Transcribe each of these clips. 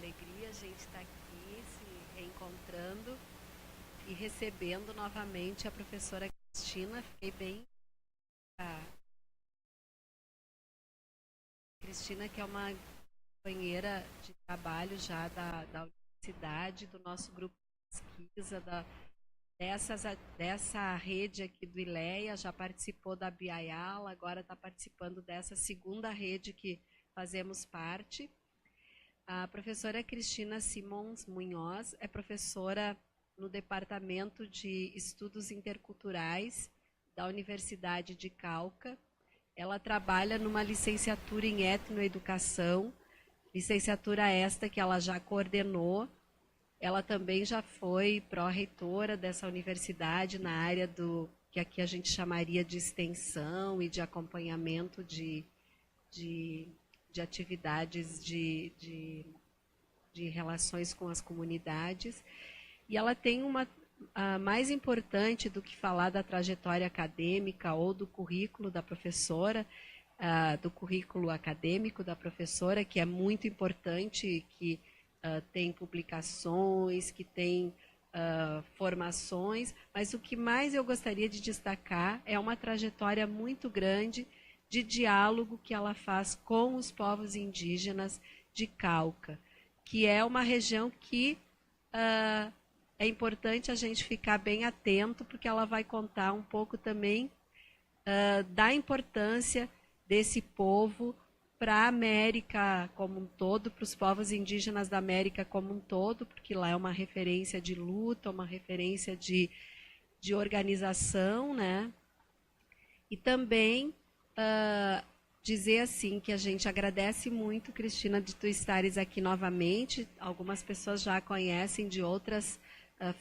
alegria a gente estar aqui se reencontrando e recebendo novamente a professora Cristina. Fiquei bem... A Cristina, que é uma companheira de trabalho já da universidade, do nosso grupo de pesquisa, dessa rede aqui do ILEA, já participou da Biayala, agora está participando dessa segunda rede que fazemos parte. A professora Cristina Simons Munhoz é professora no Departamento de Estudos Interculturais da Universidade de Cauca. Ela trabalha numa licenciatura em etnoeducação, licenciatura esta que ela já coordenou. Ela também já foi pró-reitora dessa universidade na área do que aqui a gente chamaria de extensão e de acompanhamento de atividades de relações com as comunidades. E ela tem mais importante do que falar da trajetória acadêmica ou do currículo da professora, do currículo acadêmico da professora, que é muito importante, que tem publicações, que tem formações, mas o que mais eu gostaria de destacar é uma trajetória muito grande de diálogo que ela faz com os povos indígenas de Cauca, que é uma região que é importante a gente ficar bem atento, porque ela vai contar um pouco também da importância desse povo para a América como um todo, para os povos indígenas da América como um todo, porque lá é uma referência de luta, uma referência de organização, né? E também dizer assim que a gente agradece muito, Cristina, de tu estares aqui novamente. Algumas pessoas já a conhecem de outras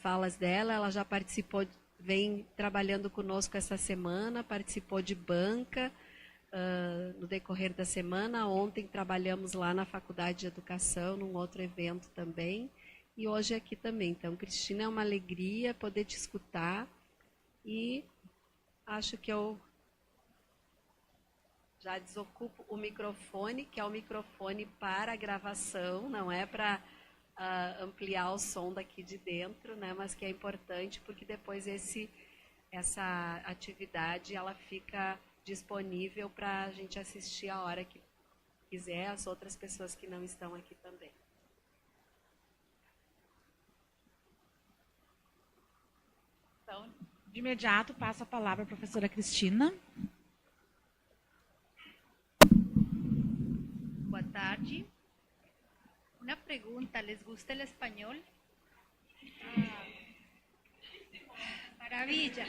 falas dela. Ela já participou, vem trabalhando conosco essa semana, participou de banca no decorrer da semana. Ontem trabalhamos lá na Faculdade de Educação, num outro evento também, e hoje aqui também. Então, Cristina, é uma alegria poder te escutar, e acho que eu já desocupo o microfone, que é o microfone para a gravação, não é para ampliar o som daqui de dentro, né? Mas que é importante porque depois essa atividade ela fica disponível para a gente assistir a hora que quiser, as outras pessoas que não estão aqui também. Então, de imediato, passo a palavra à professora Cristina. Boa tarde. Una pregunta, ¿les gusta el español? Maravilla.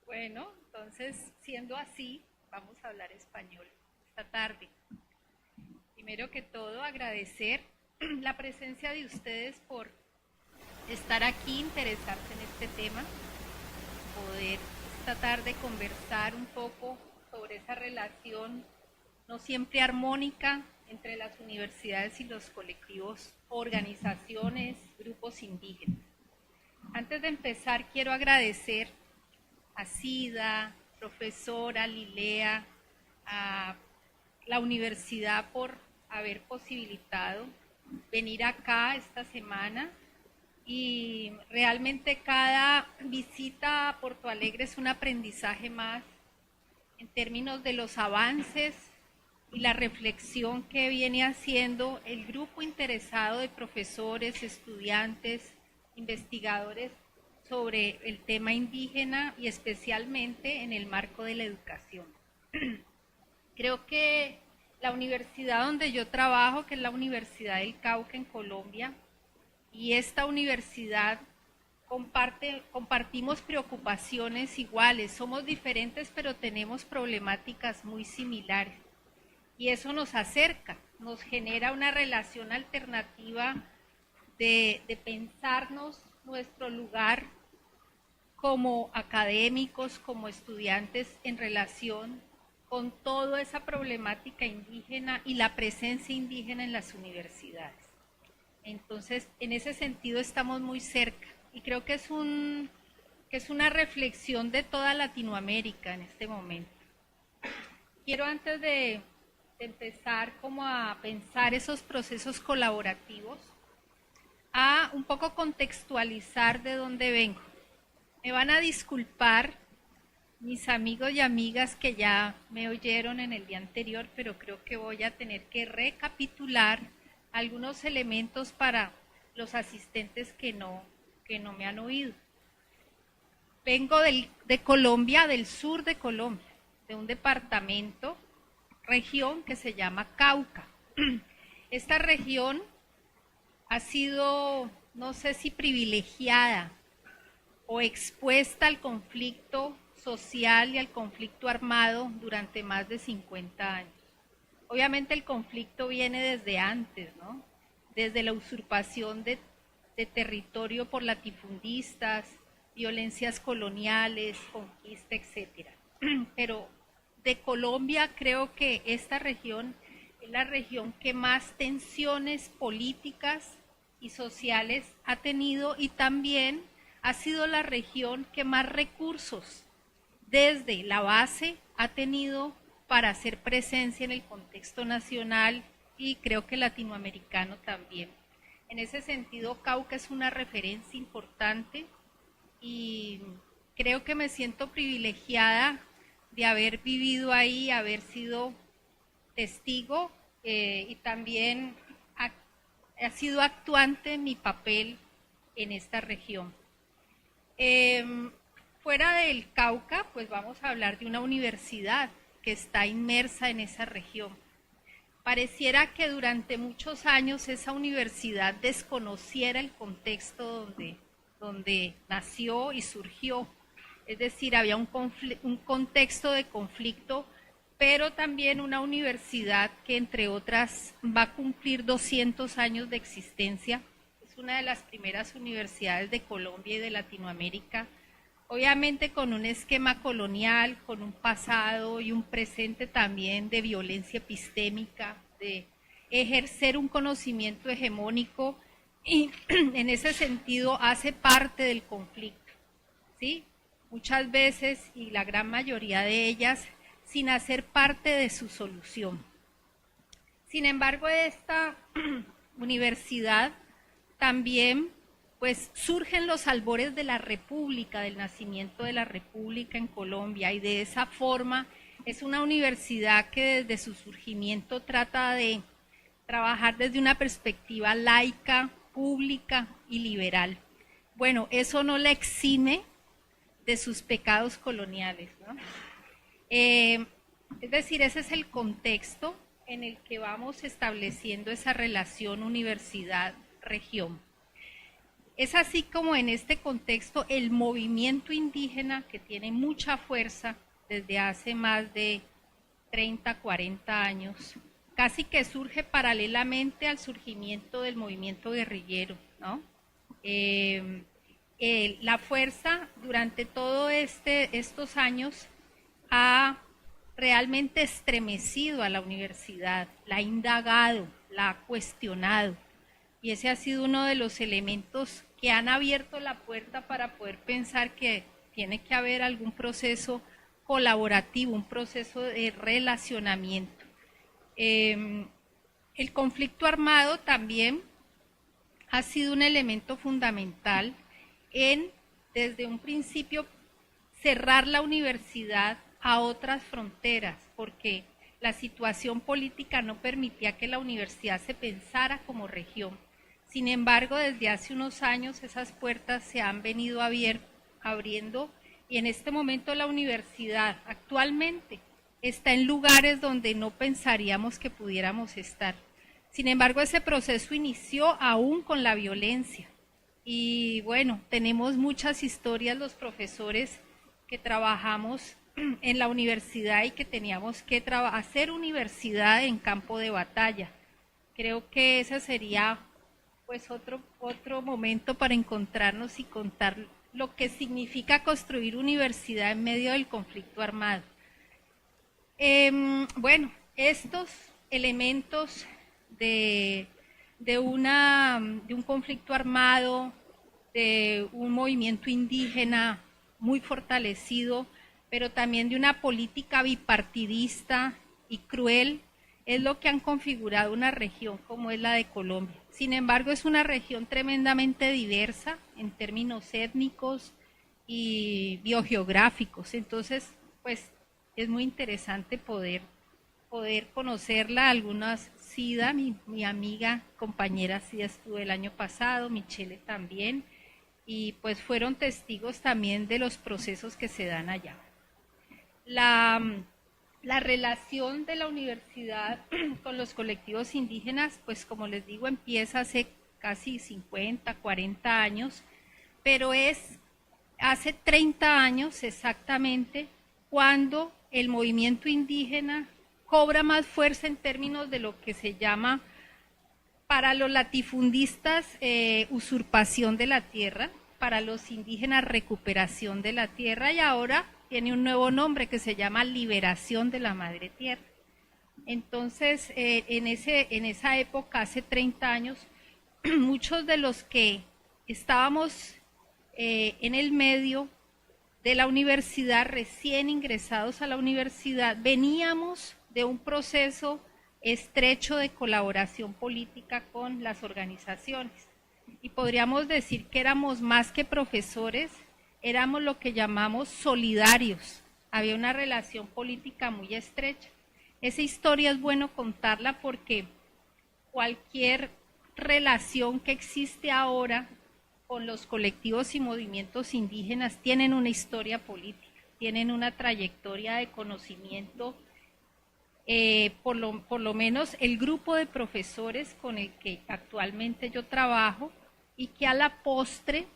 Bueno, entonces, siendo así, vamos a hablar español esta tarde. Primero que todo, agradecer la presencia de ustedes por estar aquí, interesarse en este tema, poder esta tarde conversar un poco sobre esa relación no siempre armónica entre las universidades y los colectivos, organizaciones, grupos indígenas. Antes de empezar, quiero agradecer a Sida, profesora Lilea, a la universidad por haber posibilitado venir acá esta semana, y realmente cada visita a Porto Alegre es un aprendizaje más en términos de los avances y la reflexión que viene haciendo el grupo interesado de profesores, estudiantes, investigadores sobre el tema indígena y especialmente en el marco de la educación. Creo que la universidad donde yo trabajo, que es la Universidad del Cauca en Colombia, y esta universidad compartimos preocupaciones iguales, somos diferentes pero tenemos problemáticas muy similares, y eso nos acerca, nos genera una relación alternativa de pensarnos nuestro lugar como académicos, como estudiantes, en relación con toda esa problemática indígena y la presencia indígena en las universidades. Entonces, en ese sentido estamos muy cerca, y creo que es una reflexión de toda Latinoamérica en este momento. Quiero, antes de empezar como a pensar esos procesos colaborativos, a un poco contextualizar de dónde vengo. Me van a disculpar mis amigos y amigas que ya me oyeron en el día anterior, pero creo que voy a tener que recapitular algunos elementos para los asistentes que no me han oído. Vengo de Colombia, del sur de Colombia, de un departamento, región que se llama Cauca. Esta región ha sido, no sé si privilegiada o expuesta al conflicto social y al conflicto armado durante más de 50 años. Obviamente el conflicto viene desde antes, ¿no? Desde la usurpación de territorio por latifundistas, violencias coloniales, conquista, etcétera. Pero de Colombia creo que esta región es la región que más tensiones políticas y sociales ha tenido y también ha sido la región que más recursos desde la base ha tenido para hacer presencia en el contexto nacional y creo que latinoamericano también. En ese sentido, Cauca es una referencia importante y creo que me siento privilegiada de haber vivido ahí, haber sido testigo y también ha sido actuante en mi papel en esta región. Fuera del Cauca, pues vamos a hablar de una universidad que está inmersa en esa región. Pareciera que durante muchos años esa universidad desconociera el contexto donde nació y surgió. Es decir, había un contexto de conflicto, pero también una universidad que, entre otras, va a cumplir 200 años de existencia. Es una de las primeras universidades de Colombia y de Latinoamérica, obviamente con un esquema colonial, con un pasado y un presente también de violencia epistémica, de ejercer un conocimiento hegemónico y en ese sentido hace parte del conflicto, ¿sí? Muchas veces y la gran mayoría de ellas sin hacer parte de su solución. Sin embargo, esta universidad también pues surgen los albores de la República, del nacimiento de la República en Colombia, y de esa forma es una universidad que desde su surgimiento trata de trabajar desde una perspectiva laica, pública y liberal. Bueno, eso no la exime de sus pecados coloniales, ¿no? Es decir, ese es el contexto en el que vamos estableciendo esa relación universidad-región. Es así como en este contexto el movimiento indígena, que tiene mucha fuerza desde hace más de 30, 40 años, casi que surge paralelamente al surgimiento del movimiento guerrillero, ¿no? La fuerza durante todos estos años ha realmente estremecido a la universidad, la ha indagado, la ha cuestionado. Y ese ha sido uno de los elementos que han abierto la puerta para poder pensar que tiene que haber algún proceso colaborativo, un proceso de relacionamiento. El conflicto armado también ha sido un elemento fundamental en, desde un principio, cerrar la universidad a otras fronteras, porque la situación política no permitía que la universidad se pensara como región. Sin embargo, desde hace unos años esas puertas se han venido abriendo y en este momento la universidad actualmente está en lugares donde no pensaríamos que pudiéramos estar. Sin embargo, ese proceso inició aún con la violencia. Y bueno, tenemos muchas historias los profesores que trabajamos en la universidad y que teníamos que hacer universidad en campo de batalla. Creo que ese sería pues otro momento para encontrarnos y contar lo que significa construir universidad en medio del conflicto armado. Bueno, estos elementos de un conflicto armado, de un movimiento indígena muy fortalecido, pero también de una política bipartidista y cruel, es lo que han configurado una región como es la de Colombia. Sin embargo, es una región tremendamente diversa en términos étnicos y biogeográficos. Entonces, pues es muy interesante poder conocerla. Algunas, Sida, mi amiga, compañera Sida estuvo el año pasado, Michele también, y pues fueron testigos también de los procesos que se dan allá. La relación de la universidad con los colectivos indígenas, pues como les digo, empieza hace casi 50, 40 años, pero es hace 30 años exactamente cuando el movimiento indígena cobra más fuerza en términos de lo que se llama para los latifundistas usurpación de la tierra, para los indígenas recuperación de la tierra, y ahora tiene un nuevo nombre que se llama liberación de la madre tierra. Entonces, en esa época, hace 30 años, muchos de los que estábamos en el medio de la universidad, recién ingresados a la universidad, veníamos de un proceso estrecho de colaboración política con las organizaciones. Y podríamos decir que éramos más que profesores, éramos lo que llamamos solidarios. Había una relación política muy estrecha. Esa historia es bueno contarla porque cualquier relación que existe ahora con los colectivos y movimientos indígenas tienen una historia política, tienen una trayectoria de conocimiento. Por lo menos el grupo de profesores con el que actualmente yo trabajo, y que a la postre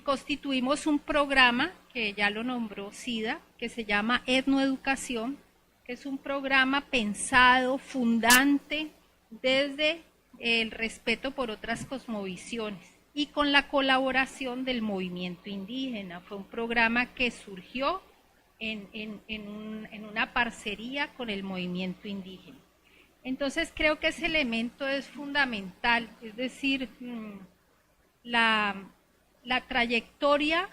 constituimos un programa que ya lo nombró Sida, que se llama Etnoeducación, que es un programa pensado, fundante desde el respeto por otras cosmovisiones y con la colaboración del movimiento indígena. Fue un programa que surgió en una parcería con el movimiento indígena. Entonces creo que ese elemento es fundamental, es decir, la trayectoria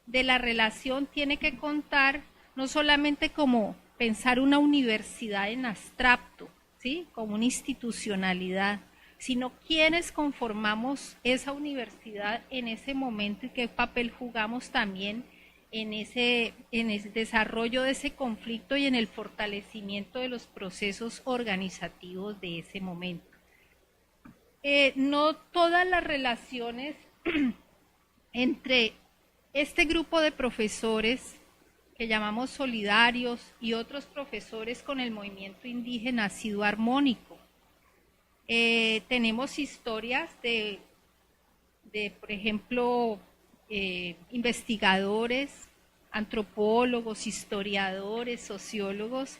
de la relación tiene que contar no solamente como pensar una universidad en abstracto, ¿sí?, como una institucionalidad, sino quienes conformamos esa universidad en ese momento y qué papel jugamos también en el desarrollo de ese conflicto y en el fortalecimiento de los procesos organizativos de ese momento. No todas las relaciones entre este grupo de profesores que llamamos solidarios y otros profesores con el movimiento indígena ha sido armónico. Tenemos historias de por ejemplo, investigadores, antropólogos, historiadores, sociólogos,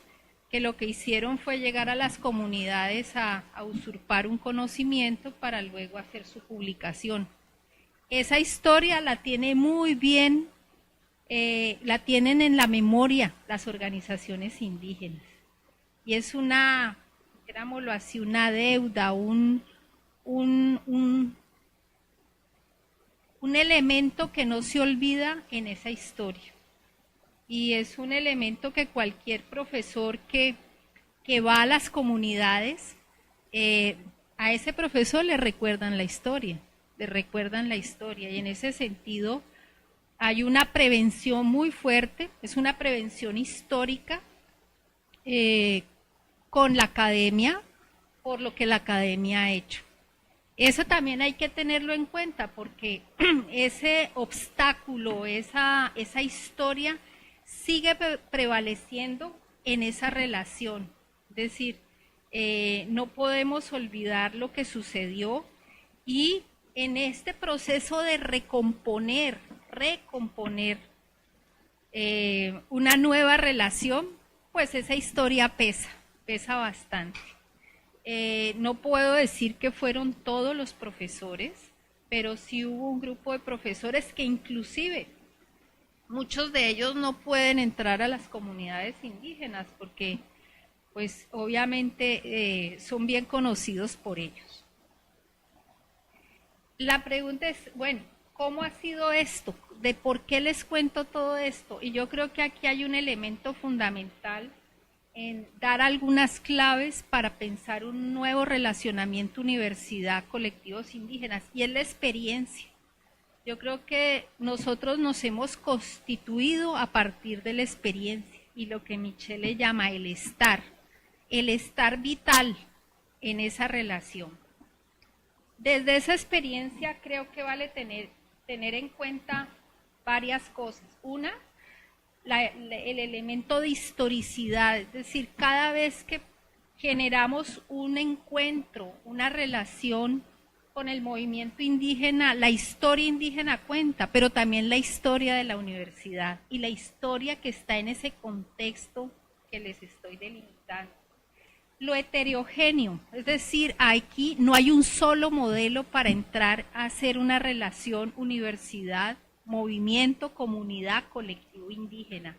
que lo que hicieron fue llegar a las comunidades a usurpar un conocimiento para luego hacer su publicación. Esa historia la tiene muy bien, la tienen en la memoria las organizaciones indígenas. Y es una, digámoslo así, una deuda, un elemento que no se olvida en esa historia. Y es un elemento que cualquier profesor que va a las comunidades, a ese profesor le recuerdan la historia, y en ese sentido hay una prevención muy fuerte, es una prevención histórica con la academia, por lo que la academia ha hecho. Eso también hay que tenerlo en cuenta porque ese obstáculo, esa historia sigue prevaleciendo en esa relación. Es decir, no podemos olvidar lo que sucedió y en este proceso de recomponer una nueva relación, pues esa historia pesa bastante. No puedo decir que fueron todos los profesores, pero sí hubo un grupo de profesores que inclusive muchos de ellos no pueden entrar a las comunidades indígenas porque pues obviamente son bien conocidos por ellos. La pregunta es, bueno, ¿cómo ha sido esto? ¿De por qué les cuento todo esto? Y yo creo que aquí hay un elemento fundamental en dar algunas claves para pensar un nuevo relacionamiento universidad-colectivos indígenas, y es la experiencia. Yo creo que nosotros nos hemos constituido a partir de la experiencia y lo que Michelle llama el estar vital en esa relación. Desde esa experiencia creo que vale tener en cuenta varias cosas. Una, el elemento de historicidad, es decir, cada vez que generamos un encuentro, una relación con el movimiento indígena, la historia indígena cuenta, pero también la historia de la universidad y la historia que está en ese contexto que les estoy delimitando. Lo heterogéneo, es decir, aquí no hay un solo modelo para entrar a hacer una relación universidad, movimiento, comunidad, colectivo indígena.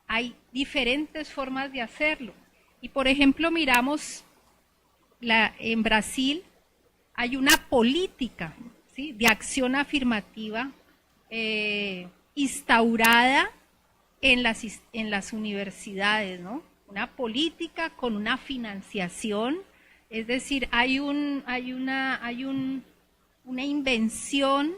Hay diferentes formas de hacerlo. Y por ejemplo, miramos en Brasil, hay una política, ¿sí?, de acción afirmativa instaurada en las universidades, ¿no? Una política con una financiación, es decir, hay una invención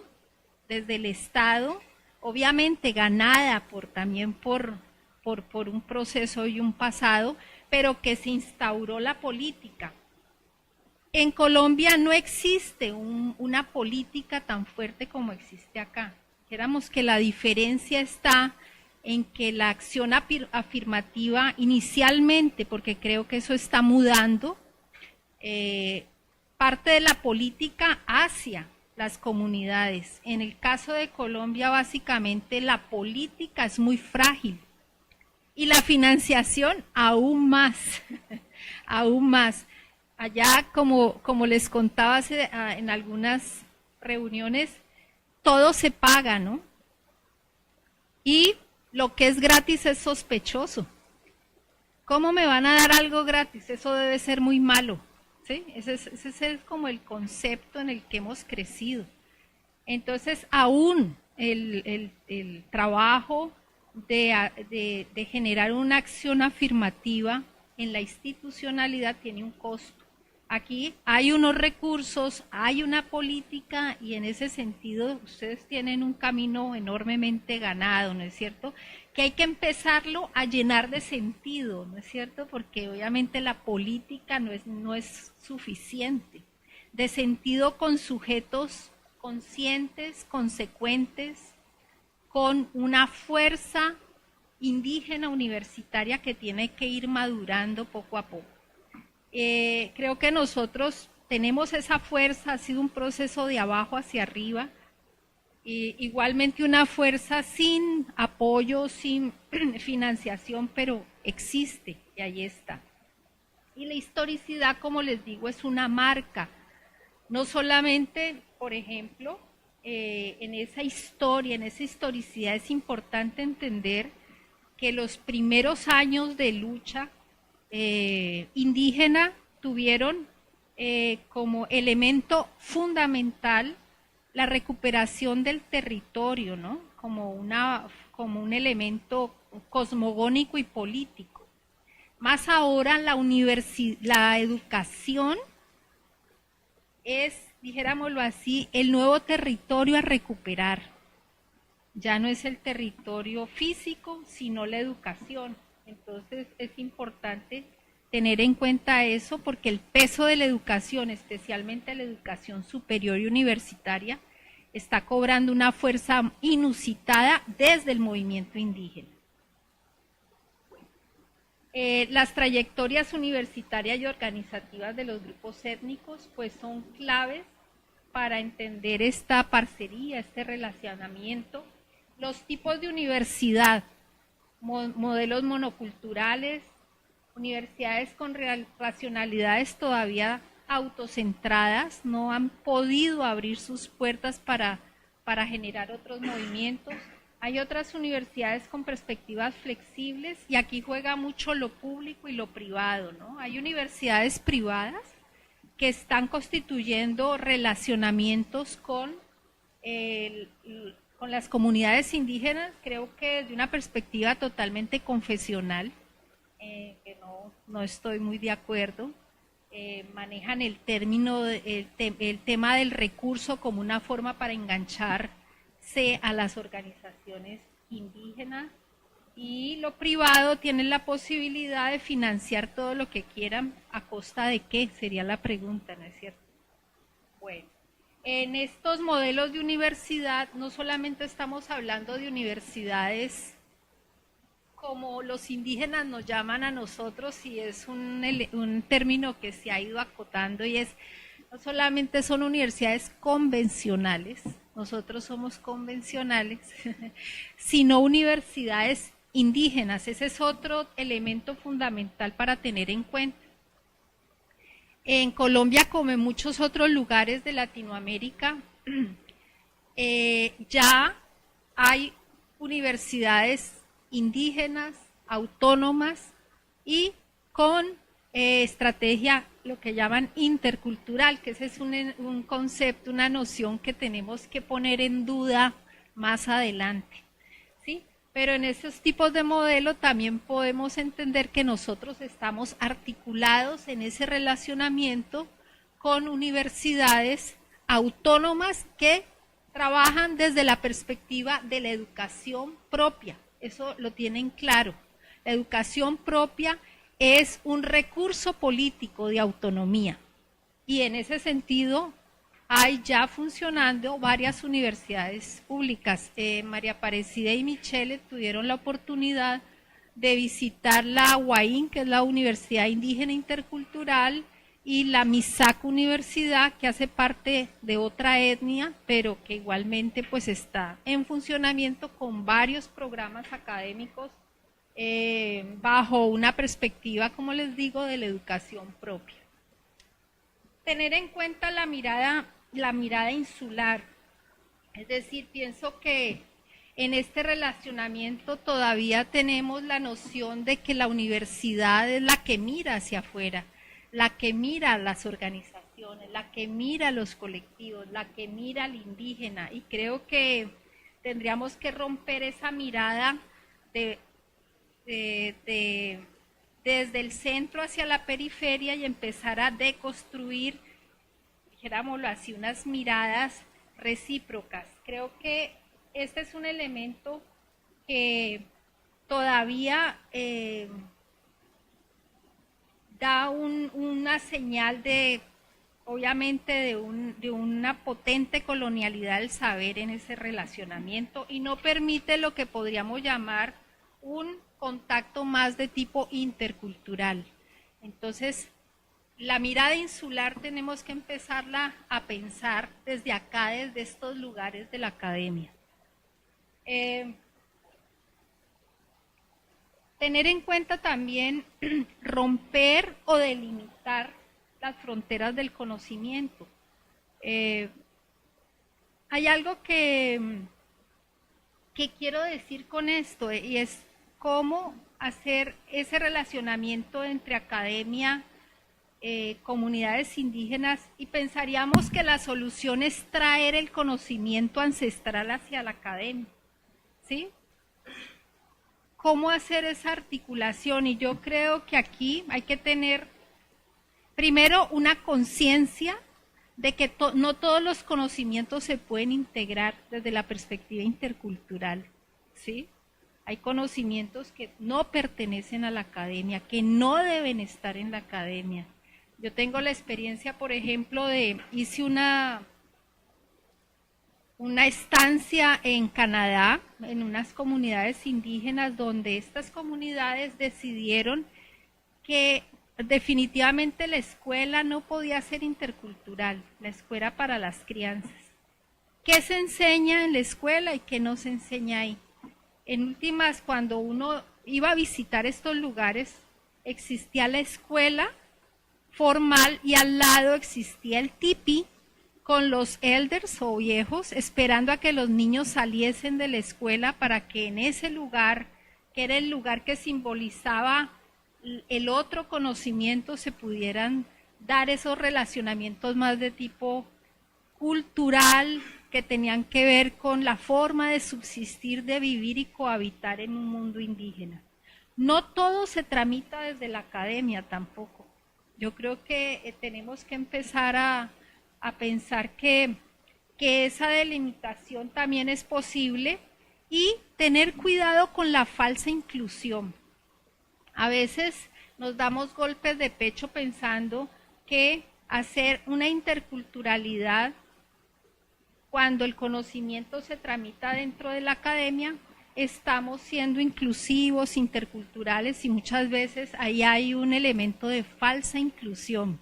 desde el Estado, obviamente ganada también por un proceso y un pasado, pero que se instauró la política. En Colombia no existe una política tan fuerte como existe acá. Dijéramos que la diferencia está en que la acción afirmativa inicialmente, porque creo que eso está mudando, parte de la política hacia las comunidades. En el caso de Colombia, básicamente la política es muy frágil y la financiación aún más, aún más. Allá, como les contaba en algunas reuniones, todo se paga, ¿no? Y lo que es gratis es sospechoso. ¿Cómo me van a dar algo gratis? Eso debe ser muy malo, ¿sí? Ese es como el concepto en el que hemos crecido. Entonces, aún el trabajo de generar una acción afirmativa en la institucionalidad tiene un costo. Aquí hay unos recursos, hay una política y en ese sentido ustedes tienen un camino enormemente ganado, ¿no es cierto? Que hay que empezarlo a llenar de sentido, ¿no es cierto? Porque obviamente la política no es suficiente. De sentido con sujetos conscientes, consecuentes, con una fuerza indígena universitaria que tiene que ir madurando poco a poco. Creo que nosotros tenemos esa fuerza, ha sido un proceso de abajo hacia arriba, igualmente una fuerza sin apoyo, sin financiación, pero existe y ahí está. Y la historicidad, como les digo, es una marca, no solamente, por ejemplo, en esa historia, en esa historicidad es importante entender que los primeros años de lucha indígena tuvieron como elemento fundamental la recuperación del territorio, ¿no? Como un elemento cosmogónico y político. Más ahora la educación es, dijéramoslo así, el nuevo territorio a recuperar. Ya no es el territorio físico, sino la educación. Entonces es importante tener en cuenta eso porque el peso de la educación, especialmente la educación superior y universitaria, está cobrando una fuerza inusitada desde el movimiento indígena. Las trayectorias universitarias y organizativas de los grupos étnicos pues son claves para entender esta parcería, este relacionamiento. Los tipos de universidad, modelos monoculturales, universidades con racionalidades todavía autocentradas, no han podido abrir sus puertas para generar otros movimientos. Hay otras universidades con perspectivas flexibles y aquí juega mucho lo público y lo privado, ¿no? Hay universidades privadas que están constituyendo relacionamientos con las comunidades indígenas, creo que desde una perspectiva totalmente confesional, que no estoy muy de acuerdo. Manejan el término, el tema del recurso como una forma para engancharse a las organizaciones indígenas, y lo privado tiene la posibilidad de financiar todo lo que quieran, ¿a costa de qué? Sería la pregunta, ¿no es cierto? Bueno, en estos modelos de universidad no solamente estamos hablando de universidades como los indígenas nos llaman a nosotros, y es un término que se ha ido acotando, y es, no solamente son universidades convencionales, nosotros somos convencionales, sino universidades indígenas. Ese es otro elemento fundamental para tener en cuenta. En Colombia, como en muchos otros lugares de Latinoamérica, ya hay universidades indígenas, autónomas y con estrategia, lo que llaman intercultural, que ese es un concepto, una noción que tenemos que poner en duda más adelante, ¿sí? Pero en esos tipos de modelo también podemos entender que nosotros estamos articulados en ese relacionamiento con universidades autónomas que trabajan desde la perspectiva de la educación propia. Eso lo tienen claro. La educación propia es un recurso político de autonomía, y en ese sentido hay ya funcionando varias universidades públicas. María Aparecida y Michelle tuvieron la oportunidad de visitar la UAIN, que es la Universidad Indígena Intercultural, y la MISAC Universidad, que hace parte de otra etnia, pero que igualmente pues está en funcionamiento con varios programas académicos bajo una perspectiva, como les digo, de la educación propia. Tener en cuenta la mirada insular, es decir, pienso que en este relacionamiento todavía tenemos la noción de que la universidad es la que mira hacia afuera, la que mira a las organizaciones, la que mira a los colectivos, la que mira al indígena, y creo que tendríamos que romper esa mirada desde el centro hacia la periferia y empezar a deconstruir, dijéramoslo así, unas miradas recíprocas. Creo que este es un elemento que todavía da una señal de, obviamente, de una potente colonialidad del saber en ese relacionamiento, y no permite lo que podríamos llamar un contacto más de tipo intercultural. Entonces, la mirada insular tenemos que empezarla a pensar desde acá, desde estos lugares de la academia. Tener en cuenta también romper o delimitar las fronteras del conocimiento. Hay algo que quiero decir con esto, y es cómo hacer ese relacionamiento entre academia, comunidades indígenas, y pensaríamos que la solución es traer el conocimiento ancestral hacia la academia, ¿sí? ¿Cómo hacer esa articulación? Y yo creo que aquí hay que tener primero una conciencia de que no todos los conocimientos se pueden integrar desde la perspectiva intercultural, ¿sí? Hay conocimientos que no pertenecen a la academia, que no deben estar en la academia. Yo tengo la experiencia, por ejemplo, hice una estancia en Canadá, en unas comunidades indígenas, donde estas comunidades decidieron que definitivamente la escuela no podía ser intercultural, la escuela para las crianzas. ¿Qué se enseña en la escuela y qué no se enseña ahí? En últimas, cuando uno iba a visitar estos lugares, existía la escuela formal y al lado existía el tipi, con los elders o viejos, esperando a que los niños saliesen de la escuela para que en ese lugar, que era el lugar que simbolizaba el otro conocimiento, se pudieran dar esos relacionamientos más de tipo cultural, que tenían que ver con la forma de subsistir, de vivir y cohabitar en un mundo indígena. No todo se tramita desde la academia tampoco. Yo creo que tenemos que empezar a pensar que esa delimitación también es posible y tener cuidado con la falsa inclusión. A veces nos damos golpes de pecho pensando que hacer una interculturalidad cuando el conocimiento se tramita dentro de la academia, estamos siendo inclusivos, interculturales y muchas veces ahí hay un elemento de falsa inclusión,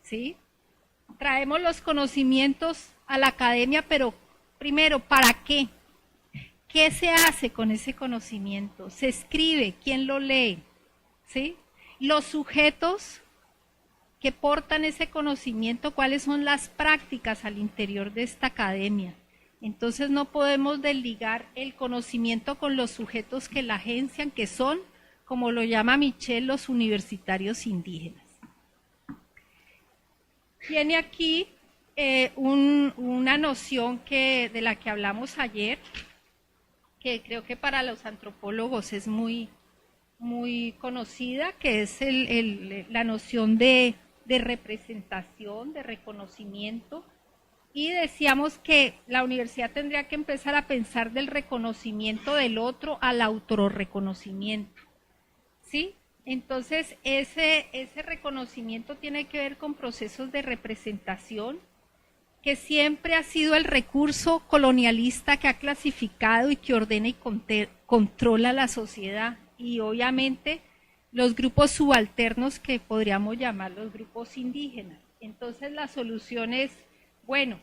¿sí? Traemos los conocimientos a la academia, pero primero, ¿para qué? ¿Qué se hace con ese conocimiento? ¿Se escribe? ¿Quién lo lee? ¿Sí? Los sujetos que portan ese conocimiento, ¿cuáles son las prácticas al interior de esta academia? Entonces no podemos desligar el conocimiento con los sujetos que la agencian, que son, como lo llama Michel, los universitarios indígenas. Tiene aquí una noción de la que hablamos ayer, que creo que para los antropólogos es muy conocida, que es la noción de representación, de reconocimiento, y decíamos que la universidad tendría que empezar a pensar del reconocimiento del otro al autorreconocimiento, ¿sí? Entonces ese reconocimiento tiene que ver con procesos de representación, que siempre ha sido el recurso colonialista que ha clasificado y que ordena y controla la sociedad, y obviamente los grupos subalternos que podríamos llamar los grupos indígenas. Entonces la solución es, bueno,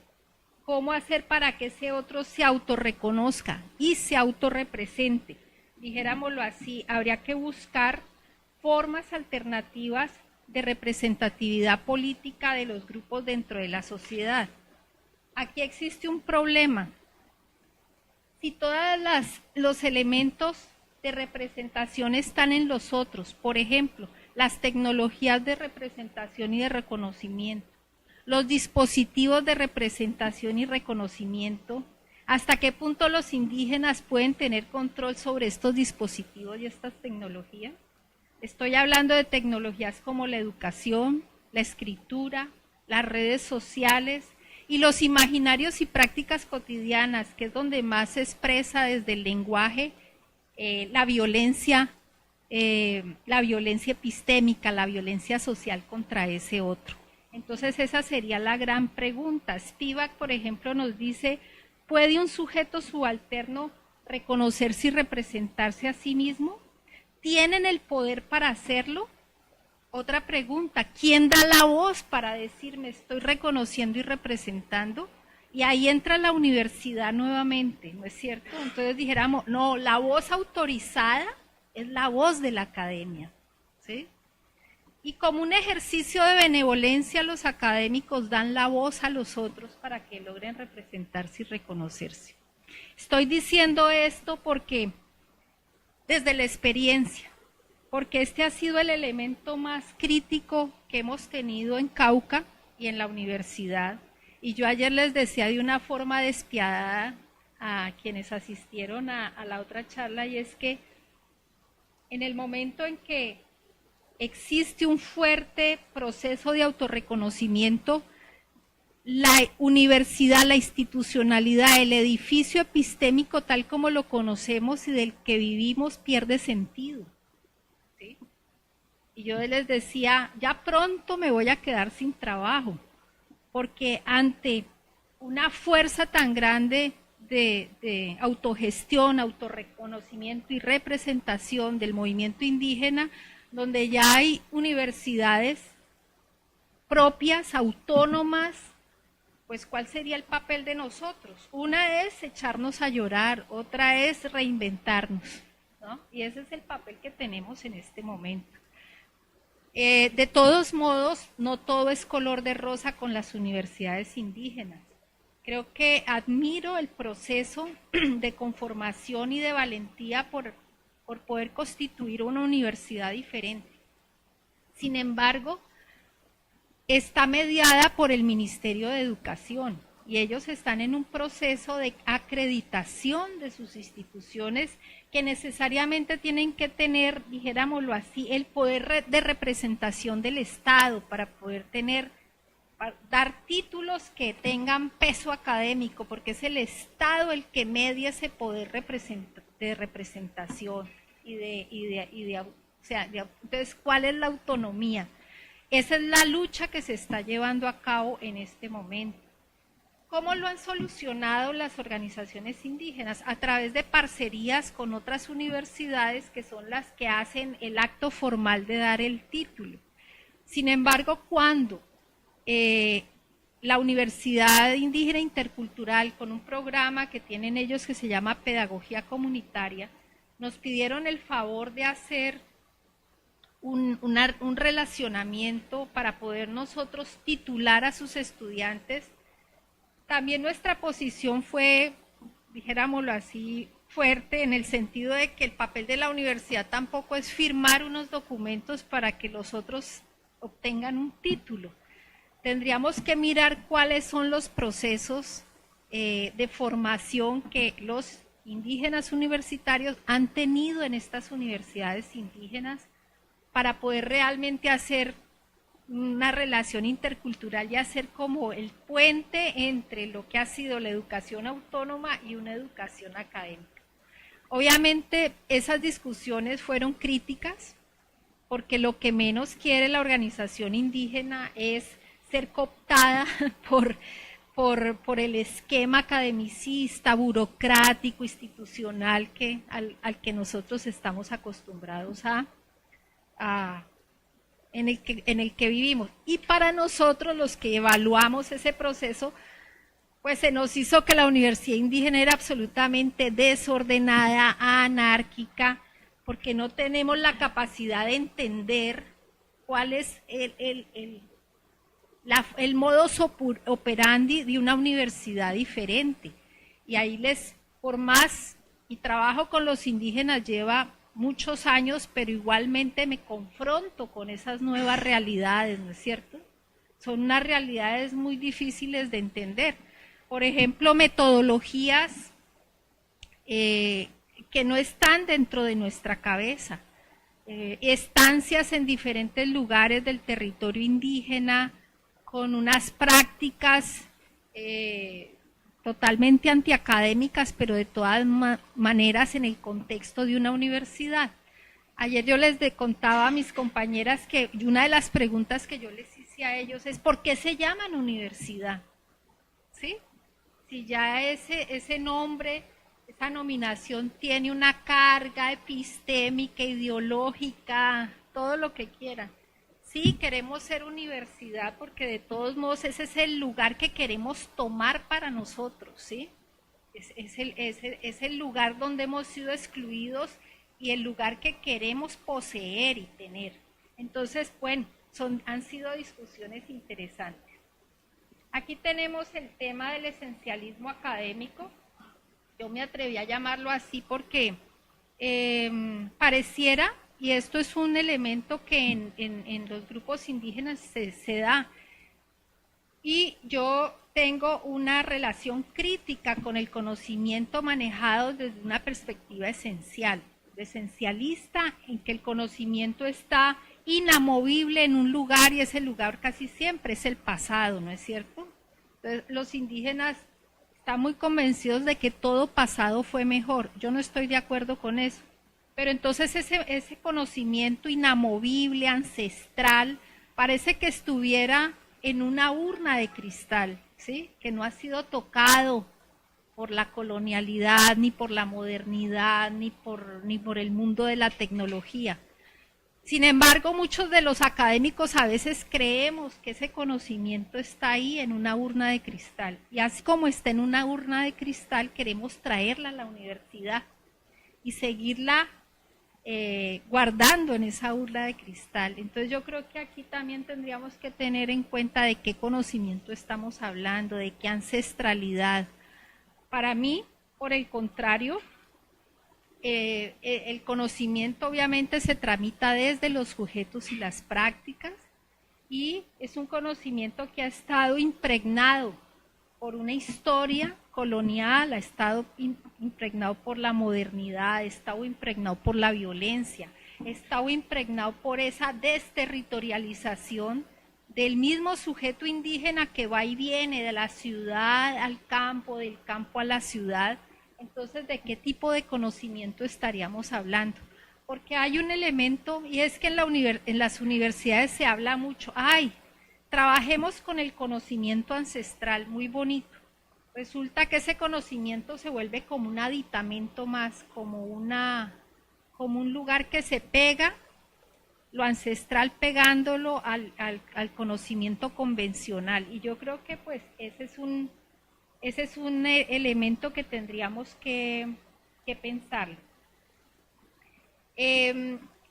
¿cómo hacer para que ese otro se autorreconozca y se autorrepresente? Dijéramoslo así, habría que buscar formas alternativas de representatividad política de los grupos dentro de la sociedad. Aquí existe un problema. Si todos los elementos de representación están en los otros, por ejemplo, las tecnologías de representación y de reconocimiento, los dispositivos de representación y reconocimiento, ¿hasta qué punto los indígenas pueden tener control sobre estos dispositivos y estas tecnologías? Estoy hablando de tecnologías como la educación, la escritura, las redes sociales y los imaginarios y prácticas cotidianas, que es donde más se expresa desde el lenguaje la violencia epistémica, la violencia social contra ese otro. Entonces esa sería la gran pregunta. Spivak, por ejemplo, nos dice, ¿puede un sujeto subalterno reconocerse y representarse a sí mismo? ¿Tienen el poder para hacerlo? Otra pregunta, ¿quién da la voz para decir me estoy reconociendo y representando? Y ahí entra la universidad nuevamente, ¿no es cierto? Entonces dijéramos, no, la voz autorizada es la voz de la academia, ¿sí? Y como un ejercicio de benevolencia, los académicos dan la voz a los otros para que logren representarse y reconocerse. Estoy diciendo esto porque, desde la experiencia, porque este ha sido el elemento más crítico que hemos tenido en Cauca y en la universidad. Y yo ayer les decía de una forma despiadada a quienes asistieron a la otra charla, y es que en el momento en que existe un fuerte proceso de autorreconocimiento, la universidad, la institucionalidad, el edificio epistémico tal como lo conocemos y del que vivimos pierde sentido. ¿Sí? Y yo les decía, ya pronto me voy a quedar sin trabajo, porque ante una fuerza tan grande de autogestión, autorreconocimiento y representación del movimiento indígena, donde ya hay universidades propias, autónomas, pues ¿cuál sería el papel de nosotros? Una es echarnos a llorar, otra es reinventarnos, ¿no? Y ese es el papel que tenemos en este momento. De todos modos, no todo es color de rosa con las universidades indígenas. Creo que admiro el proceso de conformación y de valentía por poder constituir una universidad diferente. Sin embargo, está mediada por el Ministerio de Educación. y ellos están en un proceso de acreditación de sus instituciones que necesariamente tienen que tener, dijéramoslo así, el poder de representación del Estado para poder dar títulos que tengan peso académico, porque es el Estado el que media ese poder de representación entonces, ¿cuál es la autonomía? Esa es la lucha que se está llevando a cabo en este momento. ¿Cómo lo han solucionado las organizaciones indígenas? A través de parcerías con otras universidades que son las que hacen el acto formal de dar el título. Sin embargo, cuando la Universidad Indígena Intercultural, con un programa que tienen ellos que se llama Pedagogía Comunitaria, nos pidieron el favor de hacer un relacionamiento para poder nosotros titular a sus estudiantes. También nuestra posición fue, dijéramoslo así, fuerte en el sentido de que el papel de la universidad tampoco es firmar unos documentos para que los otros obtengan un título. Tendríamos que mirar cuáles son los procesos de formación que los indígenas universitarios han tenido en estas universidades indígenas para poder realmente hacer una relación intercultural y hacer como el puente entre lo que ha sido la educación autónoma y una educación académica. Obviamente esas discusiones fueron críticas porque lo que menos quiere la organización indígena es ser cooptada por el esquema academicista, burocrático, institucional al que nosotros estamos acostumbrados en el que vivimos. Y para nosotros, los que evaluamos ese proceso, pues se nos hizo que la universidad indígena era absolutamente desordenada, anárquica, porque no tenemos la capacidad de entender cuál es el modus operandi de una universidad diferente. Y ahí por más, y trabajo con los indígenas lleva muchos años, pero igualmente me confronto con esas nuevas realidades, ¿no es cierto? Son unas realidades muy difíciles de entender. Por ejemplo, metodologías que no están dentro de nuestra cabeza. Estancias en diferentes lugares del territorio indígena, con unas prácticas totalmente antiacadémicas, pero de todas maneras en el contexto de una universidad. Ayer yo les contaba a mis compañeras que una de las preguntas que yo les hice a ellos es ¿por qué se llaman universidad? ¿Sí? Si ya ese nombre, esa nominación tiene una carga epistémica, ideológica, todo lo que quieran. Sí, queremos ser universidad porque de todos modos ese es el lugar que queremos tomar para nosotros, ¿sí? Es el lugar donde hemos sido excluidos y el lugar que queremos poseer y tener. Entonces, bueno, han sido discusiones interesantes. Aquí tenemos el tema del esencialismo académico. Yo me atreví a llamarlo así porque pareciera, y esto es un elemento que en los grupos indígenas se da, y yo tengo una relación crítica con el conocimiento manejado desde una perspectiva esencialista, en que el conocimiento está inamovible en un lugar y ese lugar casi siempre es el pasado, ¿no es cierto? Entonces, los indígenas están muy convencidos de que todo pasado fue mejor. Yo no estoy de acuerdo con eso. Pero entonces ese conocimiento inamovible, ancestral, parece que estuviera en una urna de cristal, ¿sí? Que no ha sido tocado por la colonialidad, ni por la modernidad, ni por el mundo de la tecnología. Sin embargo, muchos de los académicos a veces creemos que ese conocimiento está ahí en una urna de cristal. Y así como está en una urna de cristal, queremos traerla a la universidad y seguirla guardando en esa urna de cristal. Entonces yo creo que aquí también tendríamos que tener en cuenta de qué conocimiento estamos hablando, de qué ancestralidad. Para mí, por el contrario, el conocimiento obviamente se tramita desde los sujetos y las prácticas, y es un conocimiento que ha estado impregnado por una historia colonial, ha estado impregnado por la modernidad, ha estado impregnado por la violencia, ha estado impregnado por esa desterritorialización del mismo sujeto indígena que va y viene de la ciudad al campo, del campo a la ciudad. Entonces, ¿de qué tipo de conocimiento estaríamos hablando? Porque hay un elemento, y es que en las universidades se habla mucho, trabajemos con el conocimiento ancestral, muy bonito. Resulta que ese conocimiento se vuelve como un aditamento más, como un lugar que se pega, lo ancestral pegándolo al conocimiento convencional. Y yo creo que pues ese es un elemento que tendríamos que pensar.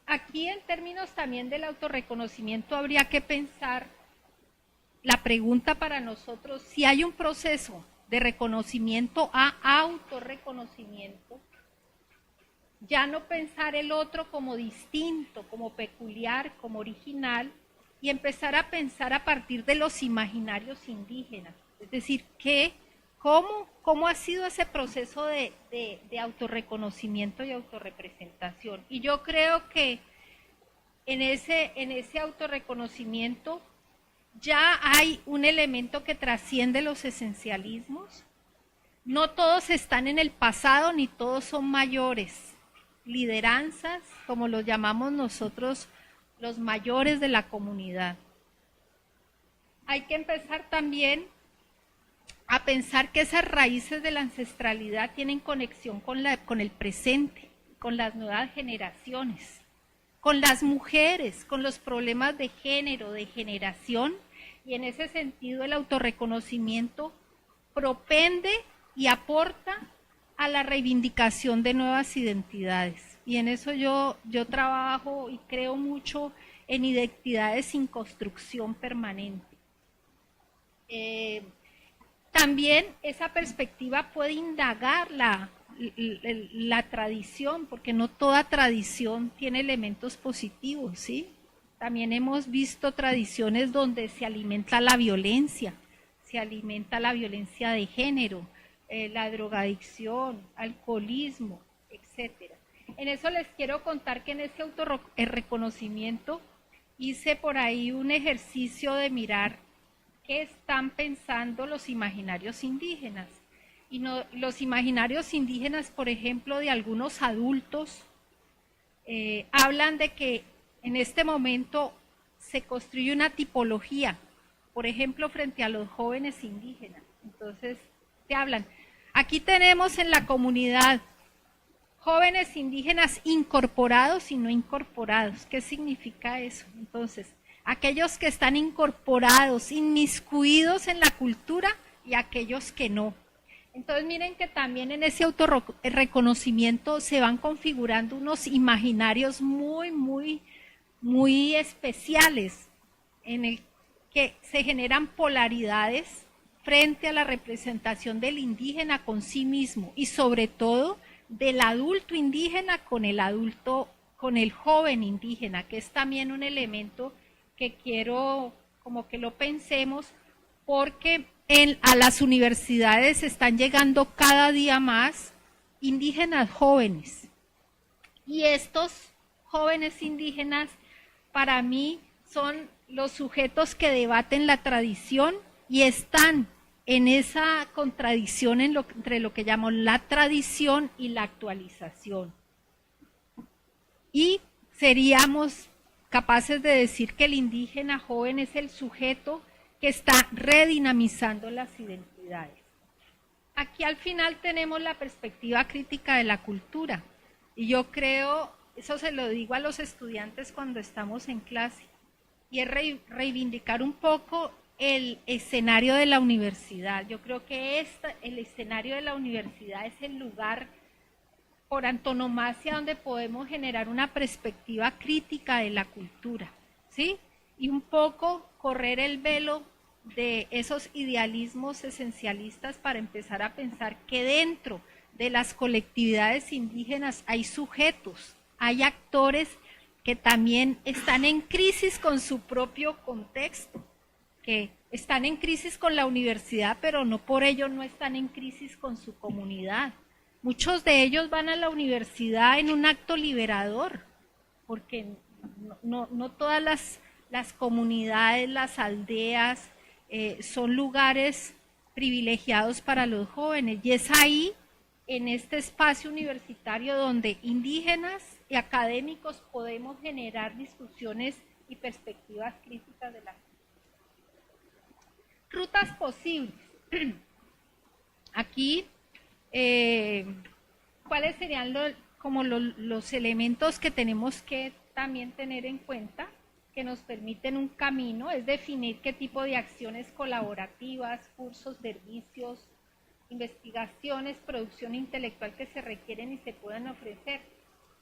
Aquí en términos también del autorreconocimiento habría que pensar la pregunta para nosotros, si hay un proceso de reconocimiento a autorreconocimiento, ya no pensar el otro como distinto, como peculiar, como original, y empezar a pensar a partir de los imaginarios indígenas. Es decir, ¿cómo ha sido ese proceso de autorreconocimiento y autorrepresentación? Y yo creo que en ese autorreconocimiento ya hay un elemento que trasciende los esencialismos. No todos están en el pasado, ni todos son mayores. Lideranzas, como los llamamos nosotros, los mayores de la comunidad. Hay que empezar también a pensar que esas raíces de la ancestralidad tienen conexión con el presente, con las nuevas generaciones, con las mujeres, con los problemas de género, de generación, y en ese sentido el autorreconocimiento propende y aporta a la reivindicación de nuevas identidades. Y en eso yo trabajo y creo mucho en identidades sin construcción permanente. También esa perspectiva puede indagar la tradición, porque no toda tradición tiene elementos positivos, ¿sí? También hemos visto tradiciones donde se alimenta la violencia de género, la drogadicción, alcoholismo, etc. En eso les quiero contar que en ese autorreconocimiento hice por ahí un ejercicio de mirar qué están pensando los imaginarios indígenas. Y los imaginarios indígenas, por ejemplo, de algunos adultos, hablan de que en este momento se construye una tipología, por ejemplo, frente a los jóvenes indígenas. Entonces, te hablan. Aquí tenemos en la comunidad jóvenes indígenas incorporados y no incorporados. ¿Qué significa eso? Entonces, aquellos que están incorporados, inmiscuidos en la cultura y aquellos que no. Entonces, miren que también en ese autorreconocimiento se van configurando unos imaginarios muy especiales, en el que se generan polaridades frente a la representación del indígena con sí mismo y sobre todo del adulto indígena con el joven indígena, que es también un elemento que quiero como que lo pensemos, porque a las universidades están llegando cada día más indígenas jóvenes. Y estos jóvenes indígenas para mí son los sujetos que debaten la tradición y están en esa contradicción entre lo que llamo la tradición y la actualización. Y seríamos capaces de decir que el indígena joven es el sujeto que está redinamizando las identidades. Aquí al final tenemos la perspectiva crítica de la cultura. Y yo creo, eso se lo digo a los estudiantes cuando estamos en clase, y es reivindicar un poco el escenario de la universidad. Yo creo que el escenario de la universidad es el lugar por antonomasia donde podemos generar una perspectiva crítica de la cultura, ¿sí? Y un poco correr el velo de esos idealismos esencialistas para empezar a pensar que dentro de las colectividades indígenas hay sujetos, hay actores que también están en crisis con su propio contexto, que están en crisis con la universidad, pero no por ello no están en crisis con su comunidad. Muchos de ellos van a la universidad en un acto liberador, porque no todas las comunidades, las aldeas, son lugares privilegiados para los jóvenes. Y es ahí, en este espacio universitario, donde indígenas y académicos podemos generar discusiones y perspectivas críticas de la rutas posibles. Aquí, ¿cuáles serían los elementos que tenemos que también tener en cuenta que nos permiten un camino? Es definir qué tipo de acciones colaborativas, cursos, servicios, investigaciones, producción intelectual que se requieren y se puedan ofrecer.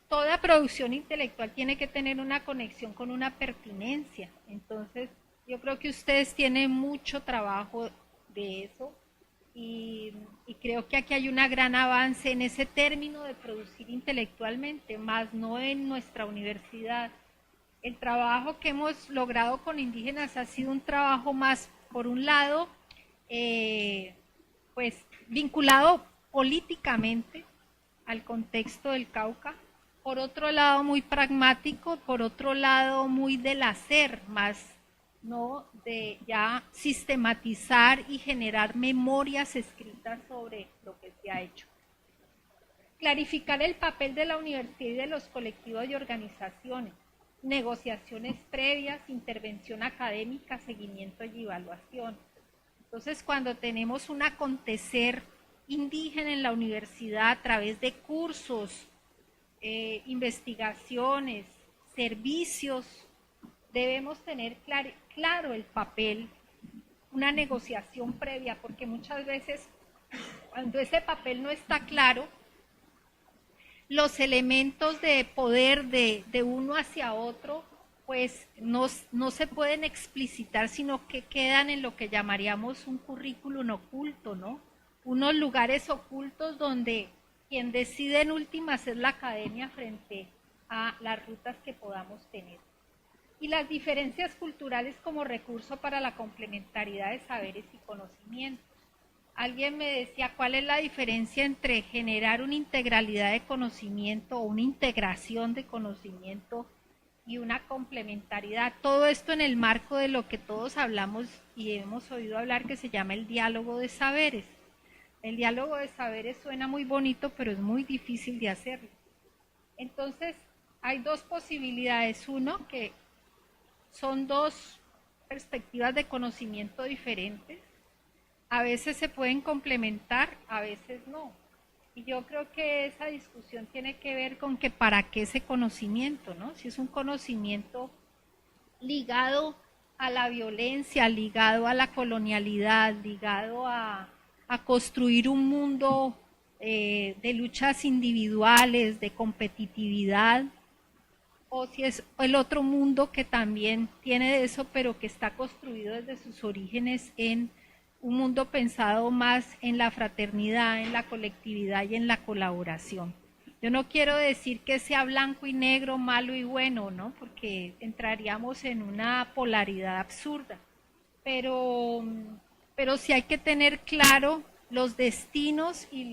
Toda producción intelectual tiene que tener una conexión con una pertinencia. Entonces, yo creo que ustedes tienen mucho trabajo de eso y creo que aquí hay un gran avance en ese término de producir intelectualmente, más no en nuestra universidad. El trabajo que hemos logrado con indígenas ha sido un trabajo más, por un lado, pues vinculado políticamente al contexto del Cauca, por otro lado muy pragmático, por otro lado muy del hacer, más no de ya sistematizar y generar memorias escritas sobre lo que se ha hecho. Clarificar el papel de la universidad y de los colectivos y organizaciones, negociaciones previas, intervención académica, seguimiento y evaluación. Entonces, cuando tenemos un acontecer indígena en la universidad a través de cursos, investigaciones, servicios, debemos tener claro el papel, una negociación previa, porque muchas veces cuando ese papel no está claro, los elementos de poder de uno hacia otro, pues no se pueden explicitar, sino que quedan en lo que llamaríamos un currículum oculto, ¿no? Unos lugares ocultos donde quien decide en últimas es la academia frente a las rutas que podamos tener. Y las diferencias culturales como recurso para la complementariedad de saberes y conocimientos. Alguien me decía, ¿cuál es la diferencia entre generar una integralidad de conocimiento o una integración de conocimiento y una complementariedad? Todo esto en el marco de lo que todos hablamos y hemos oído hablar, que se llama el diálogo de saberes. El diálogo de saberes suena muy bonito, pero es muy difícil de hacerlo. Entonces, hay dos posibilidades. Uno, que son dos perspectivas de conocimiento diferentes. A veces se pueden complementar, a veces no. Y yo creo que esa discusión tiene que ver con que para qué ese conocimiento, ¿no? Si es un conocimiento ligado a la violencia, ligado a la colonialidad, ligado a construir un mundo de luchas individuales, de competitividad, o si es el otro mundo que también tiene de eso, pero que está construido desde sus orígenes en un mundo pensado más en la fraternidad, en la colectividad y en la colaboración. Yo no quiero decir que sea blanco y negro, malo y bueno, ¿no? Porque entraríamos en una polaridad absurda, pero sí hay que tener claro los destinos y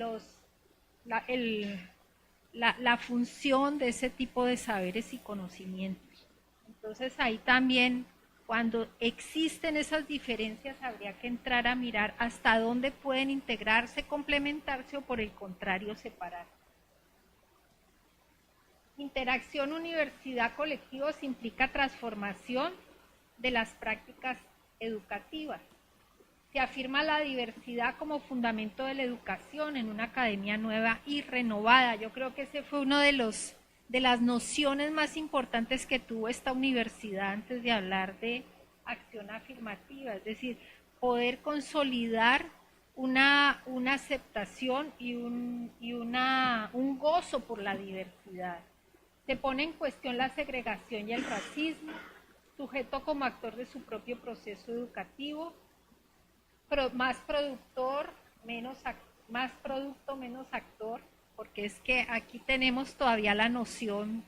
la función de ese tipo de saberes y conocimientos. Entonces ahí también, cuando existen esas diferencias, habría que entrar a mirar hasta dónde pueden integrarse, complementarse o por el contrario separarse. Interacción universidad-colectivos implica transformación de las prácticas educativas. Se afirma la diversidad como fundamento de la educación en una academia nueva y renovada. Yo creo que ese fue uno de las nociones más importantes que tuvo esta universidad antes de hablar de acción afirmativa, es decir, poder consolidar una aceptación y un gozo por la diversidad. Se pone en cuestión la segregación y el racismo, sujeto como actor de su propio proceso educativo, más producto, menos actor, porque es que aquí tenemos todavía la noción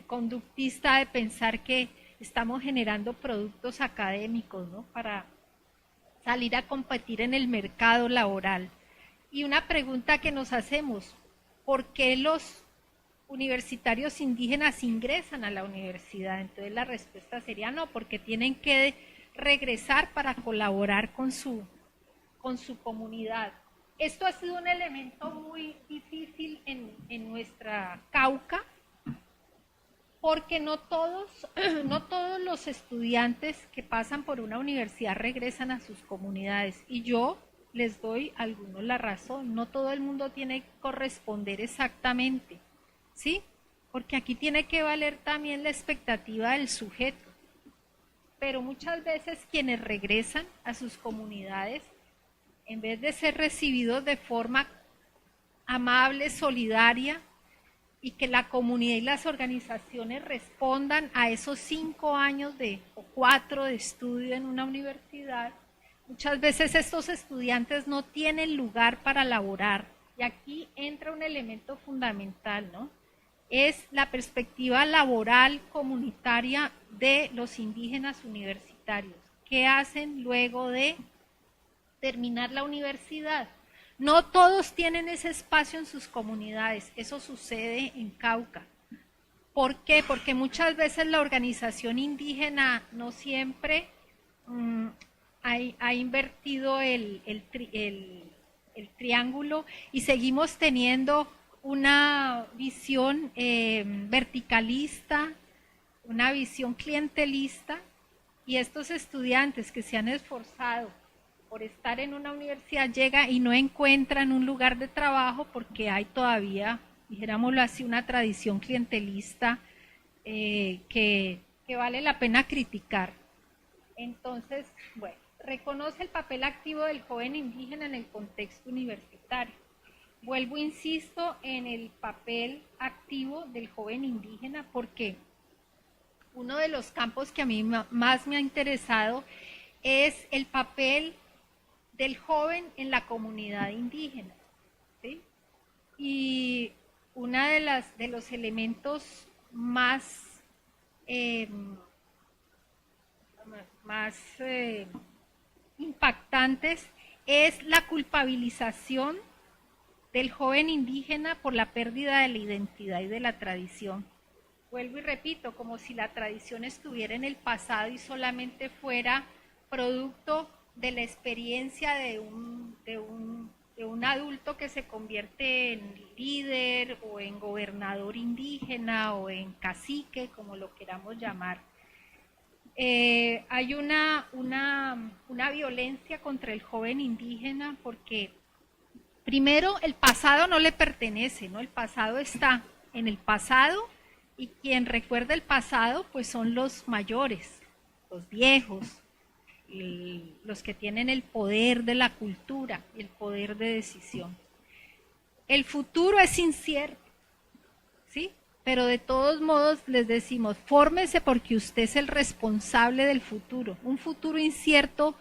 conductista de pensar que estamos generando productos académicos, ¿no? Para salir a competir en el mercado laboral. Y una pregunta que nos hacemos, ¿por qué los universitarios indígenas ingresan a la universidad? Entonces la respuesta sería no, porque tienen que regresar para colaborar con su comunidad. Esto ha sido un elemento muy difícil en nuestra Cauca, porque no todos los estudiantes que pasan por una universidad regresan a sus comunidades. Y yo les doy a algunos la razón, no todo el mundo tiene que corresponder exactamente, ¿sí? Porque aquí tiene que valer también la expectativa del sujeto. Pero muchas veces quienes regresan a sus comunidades, en vez de ser recibidos de forma amable, solidaria, y que la comunidad y las organizaciones respondan a esos 5 años o 4 de estudio en una universidad, muchas veces estos estudiantes no tienen lugar para laborar. Y aquí entra un elemento fundamental, ¿no? Es la perspectiva laboral comunitaria de los indígenas universitarios. ¿Qué hacen luego de terminar la universidad? No todos tienen ese espacio en sus comunidades, eso sucede en Cauca. ¿Por qué? Porque muchas veces la organización indígena no siempre ha invertido el triángulo y seguimos teniendo una visión verticalista, una visión clientelista, y estos estudiantes que se han esforzado por estar en una universidad llegan y no encuentran un lugar de trabajo porque hay todavía, dijéramoslo así, una tradición clientelista que vale la pena criticar. Entonces, bueno, reconoce el papel activo del joven indígena en el contexto universitario. Vuelvo, insisto, en el papel activo del joven indígena porque uno de los campos que a mí más me ha interesado es el papel del joven en la comunidad indígena, ¿sí? Y uno de los elementos más impactantes es la culpabilización del joven indígena por la pérdida de la identidad y de la tradición. Vuelvo y repito, como si la tradición estuviera en el pasado y solamente fuera producto de la experiencia de un adulto que se convierte en líder o en gobernador indígena o en cacique, como lo queramos llamar. Hay una violencia contra el joven indígena porque primero el pasado no le pertenece, ¿no? El pasado está en el pasado y quien recuerda el pasado pues son los mayores, los viejos, los que tienen el poder de la cultura y el poder de decisión. El futuro es incierto, ¿sí? Pero de todos modos les decimos, fórmese porque usted es el responsable del futuro. Un futuro incierto,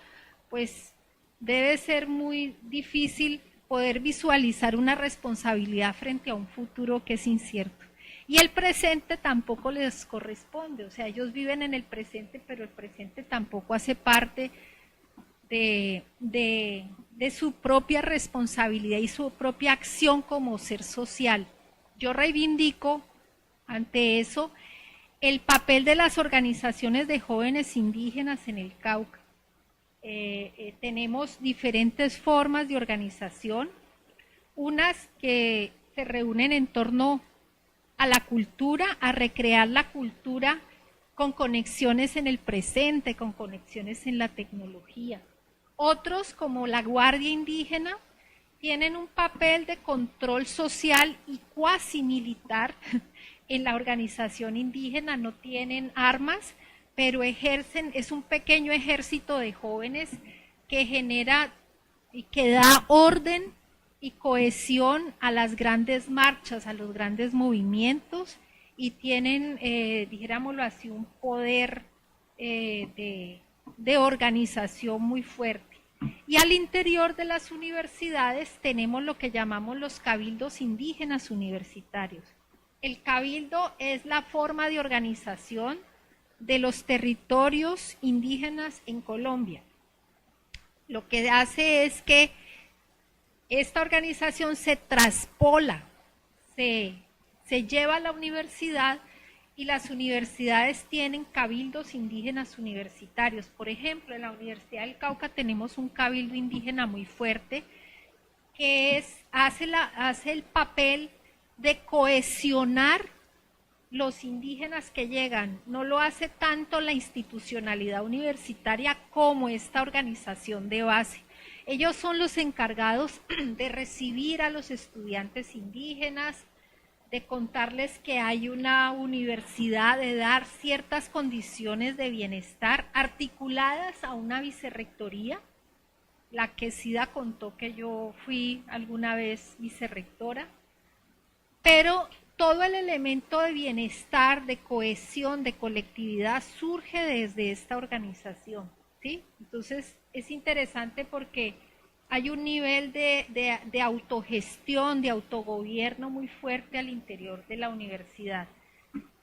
pues debe ser muy difícil poder visualizar una responsabilidad frente a un futuro que es incierto. Y el presente tampoco les corresponde, o sea, ellos viven en el presente, pero el presente tampoco hace parte de su propia responsabilidad y su propia acción como ser social. Yo reivindico ante eso el papel de las organizaciones de jóvenes indígenas en el Cauca. Tenemos diferentes formas de organización, unas que se reúnen en torno a la cultura, a recrear la cultura con conexiones en el presente, con conexiones en la tecnología. Otros, como la Guardia Indígena, tienen un papel de control social y cuasi militar en la organización indígena, no tienen armas, pero ejercen, es un pequeño ejército de jóvenes que genera y que da orden y cohesión a las grandes marchas, a los grandes movimientos, y tienen, dijéramoslo así, un poder de organización muy fuerte. Y al interior de las universidades tenemos lo que llamamos los cabildos indígenas universitarios. El cabildo es la forma de organización de los territorios indígenas en Colombia. Lo que hace es que esta organización se traspola, se lleva a la universidad, y las universidades tienen cabildos indígenas universitarios. Por ejemplo, en la Universidad del Cauca tenemos un cabildo indígena muy fuerte que hace el papel de cohesionar los indígenas que llegan. No lo hace tanto la institucionalidad universitaria como esta organización de base. Ellos son los encargados de recibir a los estudiantes indígenas, de contarles que hay una universidad, de dar ciertas condiciones de bienestar articuladas a una vicerrectoría. La que Sida contó que yo fui alguna vez vicerrectora, pero todo el elemento de bienestar, de cohesión, de colectividad surge desde esta organización, ¿sí? Entonces es interesante porque hay un nivel de autogestión, de autogobierno muy fuerte al interior de la universidad.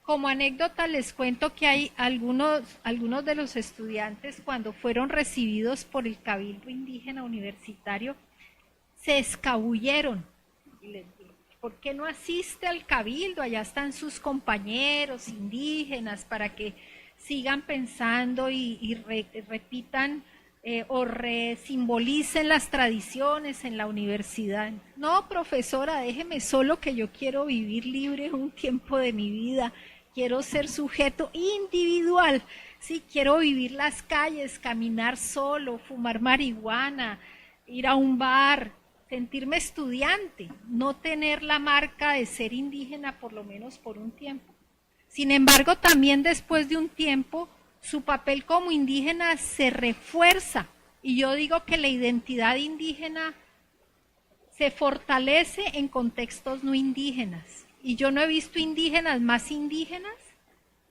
Como anécdota les cuento que hay algunos de los estudiantes, cuando fueron recibidos por el Cabildo Indígena Universitario, se escabulleron. ¿Por qué no asiste al Cabildo? Allá están sus compañeros indígenas para que sigan pensando y repitan o resimbolicen las tradiciones en la universidad. No, profesora, déjeme solo, que yo quiero vivir libre un tiempo de mi vida, quiero ser sujeto individual, sí, quiero vivir las calles, caminar solo, fumar marihuana, ir a un bar, sentirme estudiante, no tener la marca de ser indígena por lo menos por un tiempo. Sin embargo, también después de un tiempo, su papel como indígena se refuerza, y yo digo que la identidad indígena se fortalece en contextos no indígenas, y yo no he visto indígenas más indígenas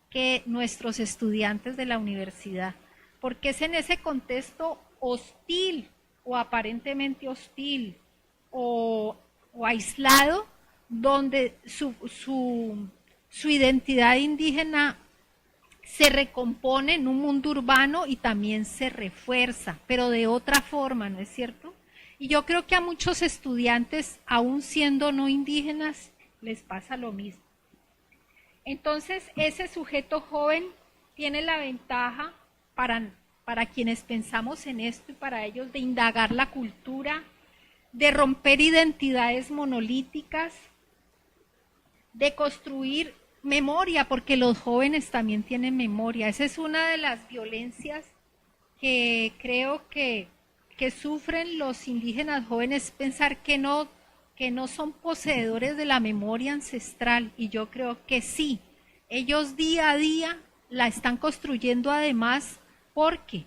que nuestros estudiantes de la universidad, porque es en ese contexto hostil o aparentemente hostil o aislado donde su identidad indígena se recompone en un mundo urbano y también se refuerza, pero de otra forma, ¿no es cierto? Y yo creo que a muchos estudiantes, aún siendo no indígenas, les pasa lo mismo. Entonces, ese sujeto joven tiene la ventaja para quienes pensamos en esto y para ellos, de indagar la cultura, de romper identidades monolíticas, de construir memoria, porque los jóvenes también tienen memoria. Esa es una de las violencias que creo que sufren los indígenas jóvenes, pensar que no son poseedores de la memoria ancestral, y yo creo que sí, ellos día a día la están construyendo, además porque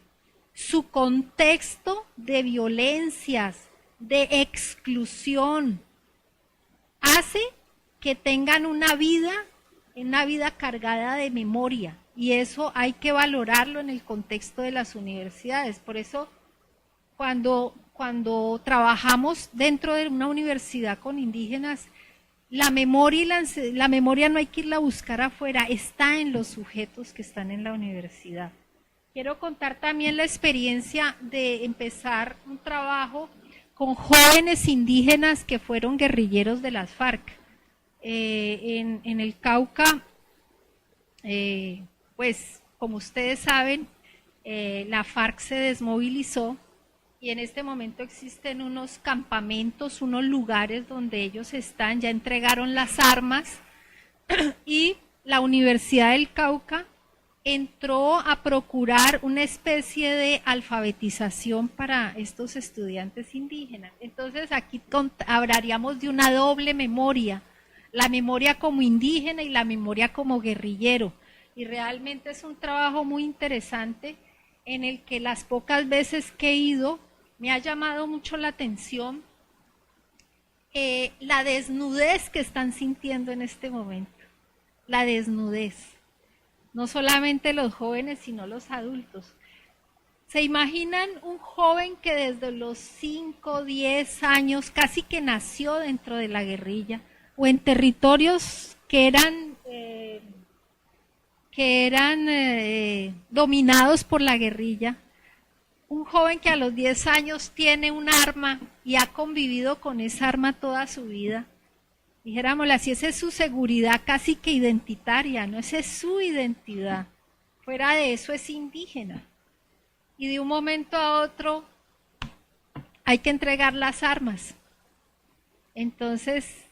su contexto de violencias, de exclusión, hace que tengan una vida cargada de memoria, y eso hay que valorarlo en el contexto de las universidades. Por eso, cuando trabajamos dentro de una universidad con indígenas, la memoria no hay que irla a buscar afuera, está en los sujetos que están en la universidad. Quiero contar también la experiencia de empezar un trabajo con jóvenes indígenas que fueron guerrilleros de las FARC. En el Cauca, pues como ustedes saben, la FARC se desmovilizó, y en este momento existen unos campamentos, unos lugares donde ellos están, ya entregaron las armas, y la Universidad del Cauca entró a procurar una especie de alfabetización para estos estudiantes indígenas. Entonces aquí hablaríamos de una doble memoria, la memoria como indígena y la memoria como guerrillero, y realmente es un trabajo muy interesante en el que las pocas veces que he ido me ha llamado mucho la atención la desnudez que están sintiendo en este momento, la desnudez, no solamente los jóvenes sino los adultos. ¿Se imaginan un joven que desde los 5, 10 años casi que nació dentro de la guerrilla, o en territorios que eran que eran dominados por la guerrilla. Un joven que a los 10 años tiene un arma y ha convivido con esa arma toda su vida. Dijéramosle así, esa es su seguridad casi que identitaria, ¿no? Esa es su identidad. Fuera de eso es indígena. Y de un momento a otro hay que entregar las armas. Entonces,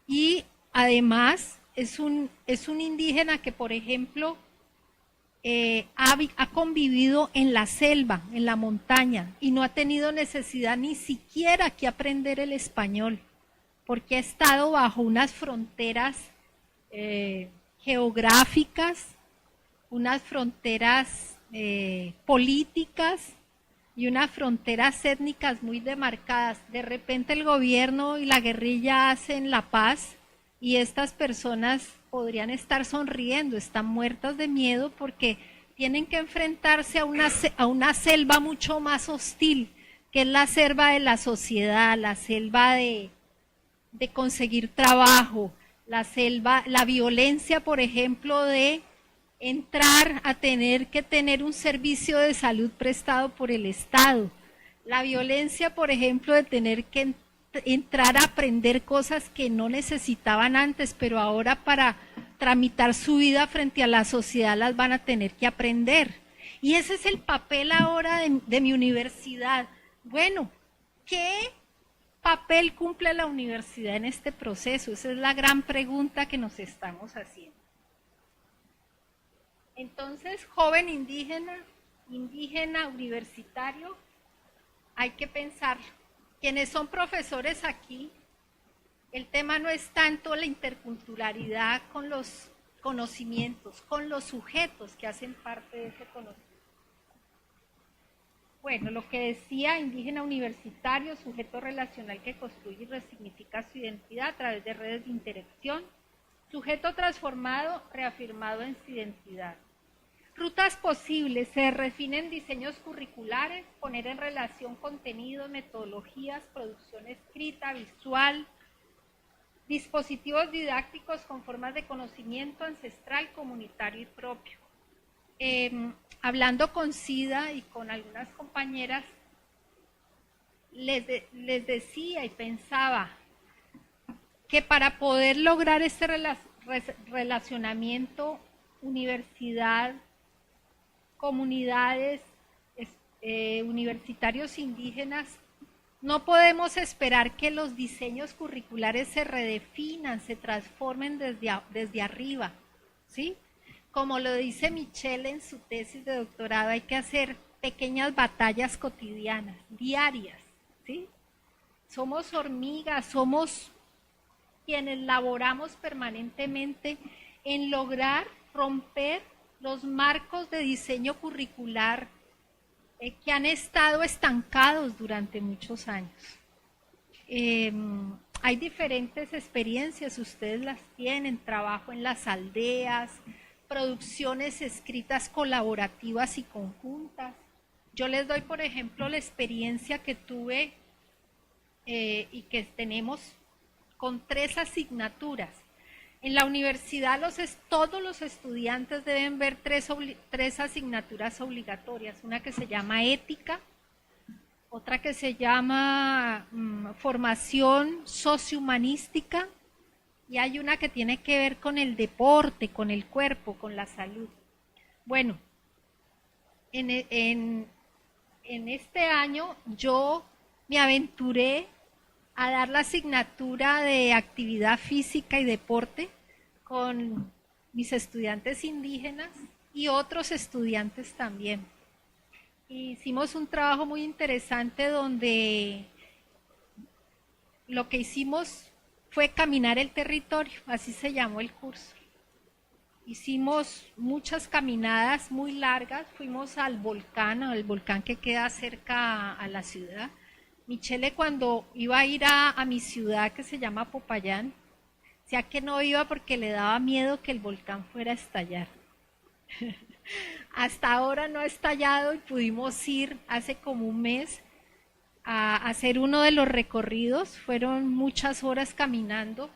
y además es un indígena que, por ejemplo, ha convivido en la selva, en la montaña, y no ha tenido necesidad ni siquiera que aprender el español, porque ha estado bajo unas fronteras geográficas, unas fronteras políticas y unas fronteras étnicas muy demarcadas. De repente el gobierno y la guerrilla hacen la paz y estas personas podrían estar sonriendo, están muertas de miedo porque tienen que enfrentarse a una selva mucho más hostil, que es la selva de la sociedad, la selva de conseguir trabajo, la violencia, por ejemplo, de entrar a tener que tener un servicio de salud prestado por el Estado, la violencia, por ejemplo, de tener que entrar a aprender cosas que no necesitaban antes, pero ahora para tramitar su vida frente a la sociedad las van a tener que aprender. Y ese es el papel ahora de mi universidad. Bueno, ¿qué papel cumple la universidad en este proceso? Esa es la gran pregunta que nos estamos haciendo. Entonces, joven indígena universitario, hay que pensar. Quienes son profesores aquí, el tema no es tanto la interculturalidad con los conocimientos, con los sujetos que hacen parte de ese conocimiento. Bueno, lo que decía, indígena universitario, sujeto relacional que construye y resignifica su identidad a través de redes de interacción, sujeto transformado, reafirmado en su identidad. Rutas posibles, se definen diseños curriculares, poner en relación contenidos, metodologías, producción escrita, visual, dispositivos didácticos con formas de conocimiento ancestral, comunitario y propio. Hablando con Sida y con algunas compañeras, les decía y pensaba que para poder lograr este relacionamiento universidad, comunidades, universitarios indígenas, no podemos esperar que los diseños curriculares se redefinan, se transformen desde arriba, ¿sí? Como lo dice Michelle en su tesis de doctorado, hay que hacer pequeñas batallas cotidianas, diarias, ¿sí? Somos hormigas, somos quienes laboramos permanentemente en lograr romper los marcos de diseño curricular que han estado estancados durante muchos años. Hay diferentes experiencias, ustedes las tienen, trabajo en las aldeas, producciones escritas colaborativas y conjuntas. Yo les doy, por ejemplo, la experiencia que tuve y que tenemos con 3 asignaturas. En la universidad todos los estudiantes deben ver 3 asignaturas obligatorias, una que se llama ética, otra que se llama formación sociohumanística y hay una que tiene que ver con el deporte, con el cuerpo, con la salud. Bueno, en este año yo me aventuré a dar la asignatura de actividad física y deporte con mis estudiantes indígenas y otros estudiantes también. Hicimos un trabajo muy interesante donde lo que hicimos fue caminar el territorio, así se llamó el curso. Hicimos muchas caminadas muy largas, fuimos al volcán que queda cerca a la ciudad. Michelle, cuando iba a ir a mi ciudad que se llama Popayán, decía que no iba porque le daba miedo que el volcán fuera a estallar. Hasta ahora no ha estallado y pudimos ir hace como un mes a hacer uno de los recorridos. Fueron muchas horas caminando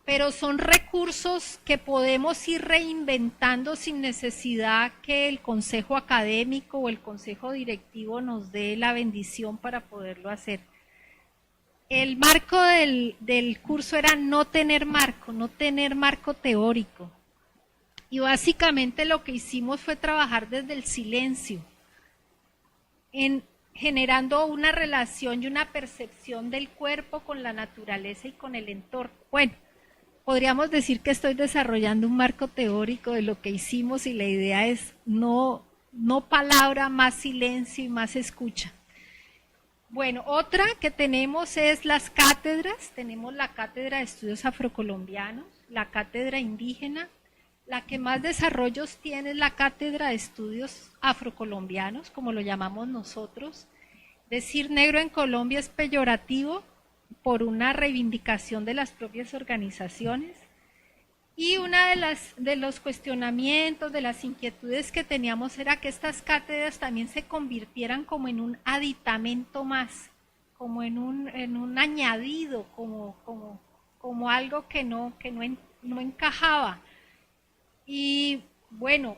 pero son recursos que podemos ir reinventando sin necesidad que el consejo académico o el consejo directivo nos dé la bendición para poderlo hacer. El marco del curso era no tener marco teórico. Y básicamente lo que hicimos fue trabajar desde el silencio, generando una relación y una percepción del cuerpo con la naturaleza y con el entorno. Bueno, podríamos decir que estoy desarrollando un marco teórico de lo que hicimos y la idea es no palabra, más silencio y más escucha. Bueno, otra que tenemos es las cátedras. Tenemos la Cátedra de Estudios Afrocolombianos, la Cátedra Indígena. La que más desarrollos tiene es la Cátedra de Estudios Afrocolombianos, como lo llamamos nosotros. Decir negro en Colombia es peyorativo por una reivindicación de las propias organizaciones. Y una de los cuestionamientos, de las inquietudes que teníamos era que estas cátedras también se convirtieran como en un aditamento más, como en un añadido, como algo que no encajaba. Y bueno,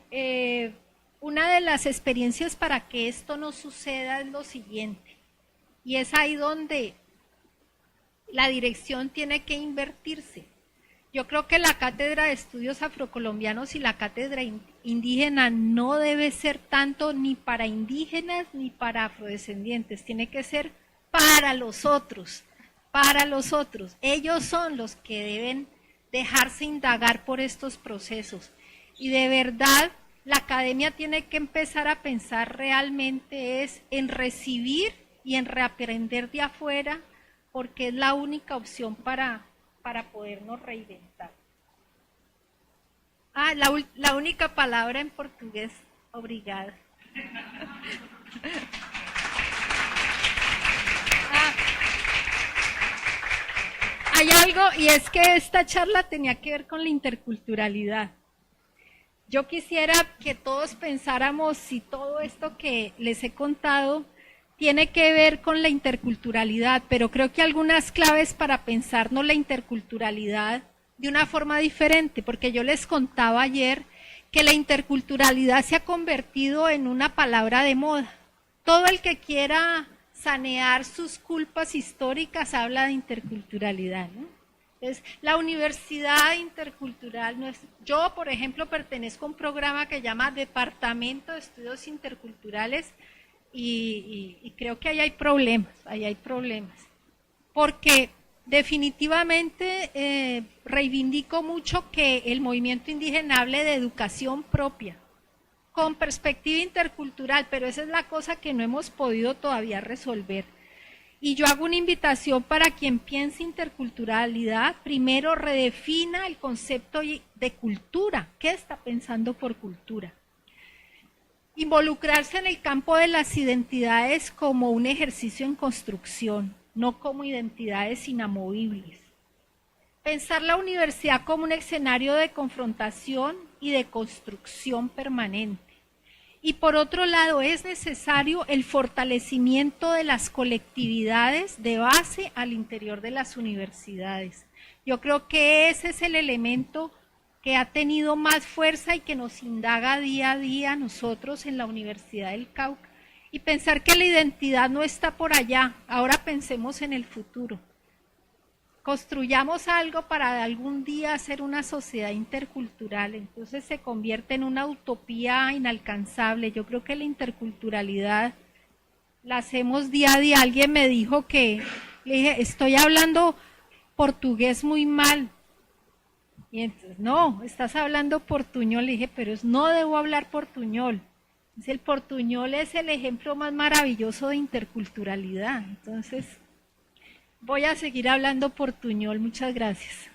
una de las experiencias para que esto no suceda es lo siguiente, y es ahí donde la dirección tiene que invertirse. Yo creo que la Cátedra de Estudios Afrocolombianos y la Cátedra Indígena no debe ser tanto ni para indígenas ni para afrodescendientes, tiene que ser para los otros, para los otros. Ellos son los que deben dejarse indagar por estos procesos. Y de verdad, la academia tiene que empezar a pensar realmente es en recibir y en reaprender de afuera, porque es la única opción para podernos reinventar. La única palabra en portugués, obrigada. Hay algo, y es que esta charla tenía que ver con la interculturalidad. Yo quisiera que todos pensáramos si todo esto que les he contado tiene que ver con la interculturalidad, pero creo que algunas claves para pensarnos la interculturalidad de una forma diferente, porque yo les contaba ayer que la interculturalidad se ha convertido en una palabra de moda. Todo el que quiera sanear sus culpas históricas habla de interculturalidad, ¿no? Entonces, la universidad intercultural, yo por ejemplo pertenezco a un programa que se llama Departamento de Estudios Interculturales y creo que ahí hay problemas, porque definitivamente reivindico mucho que el movimiento indígena hable de educación propia, con perspectiva intercultural, pero esa es la cosa que no hemos podido todavía resolver. Y yo hago una invitación para quien piense interculturalidad, primero redefina el concepto de cultura. ¿Qué está pensando por cultura? Involucrarse en el campo de las identidades como un ejercicio en construcción, no como identidades inamovibles. Pensar la universidad como un escenario de confrontación y de construcción permanente. Y por otro lado, es necesario el fortalecimiento de las colectividades de base al interior de las universidades. Yo creo que ese es el elemento que ha tenido más fuerza y que nos indaga día a día nosotros en la Universidad del Cauca. Y pensar que la identidad no está por allá, ahora pensemos en el futuro. Construyamos algo para algún día hacer una sociedad intercultural, entonces se convierte en una utopía inalcanzable. Yo creo que la interculturalidad la hacemos día a día. Alguien me dijo le dije, estoy hablando portugués muy mal. Y entonces, no, estás hablando portuñol. Le dije, pero no debo hablar portuñol. Entonces, el portuñol es el ejemplo más maravilloso de interculturalidad. Entonces, voy a seguir hablando portuñol. Muchas gracias.